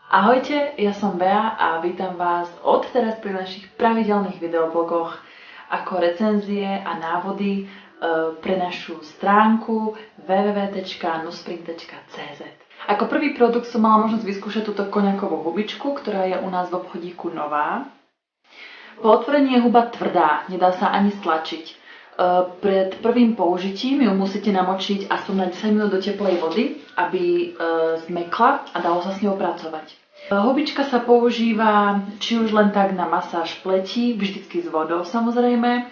Ahojte, ja som Bea a vítam vás odteraz pri našich pravidelných videoblogoch ako recenzie a návody pre našu stránku www.nuspring.cz. Ako prvý produkt som mala možnosť vyskúšať túto koniakovú hubičku, ktorá je u nás v obchodíku nová. Po otvorení je huba tvrdá, nedá sa ani stlačiť. Pred prvým použitím ju musíte namočiť aspoň na 10 minút do teplej vody, aby zmekla a dalo sa s ňou pracovať. Hubička sa používa či už len tak na masáž pleti, vždycky s vodou samozrejme.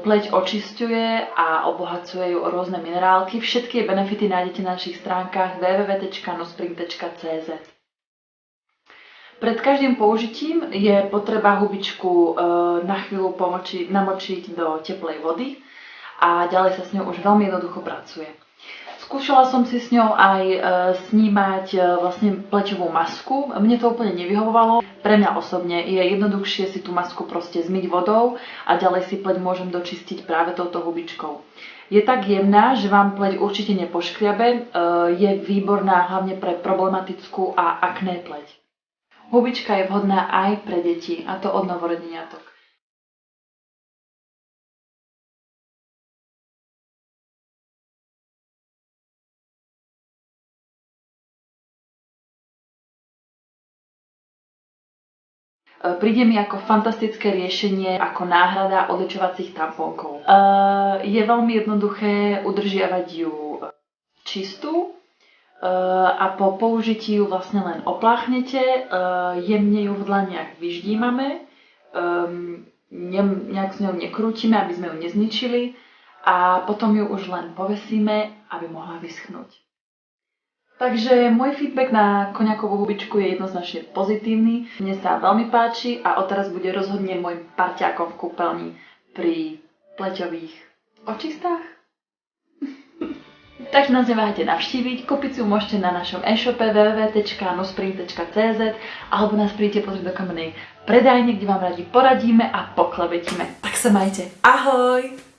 Pleť očisťuje a obohacuje ju o rôzne minerálky. Všetky jej benefity nájdete na našich stránkach www.nuspring.cz. Pred každým použitím je potreba hubičku na chvíľu namočiť do teplej vody a ďalej sa s ňou už veľmi jednoducho pracuje. Skúšala som si s ňou aj snímať vlastne pleťovú masku. Mne to úplne nevyhovovalo. Pre mňa osobne je jednoduchšie si tú masku proste zmyť vodou a ďalej si pleť môžem dočistiť práve touto hubičkou. Je tak jemná, že vám pleť určite nepoškriabe. Je výborná hlavne pre problematickú a akné pleť. Hubička je vhodná aj pre deti, a to od novorodeniatok. Príde mi ako fantastické riešenie, ako náhrada odličovacích tampónkov. Je veľmi jednoduché udržiavať ju čistú a po použití ju vlastne len opláchnete, jemne ju v dlaniach vyždímame, nejak s ňou nekrútime, aby sme ju nezničili a potom ju už len povesíme, aby mohla vyschnúť. Takže môj feedback na koniakovú hubičku je jednoznačne pozitívny. Mne sa veľmi páči a odteraz bude rozhodne môjim parťákom v kúpeľni pri pleťových očistách. Takže nás neváhajte navštíviť, kúpiť si ju môžete na našom e-shope www.nuspring.cz alebo nás príďte pozrieť do kamennej predajne, kde vám radi poradíme a poklebetíme. Tak sa majte. Ahoj!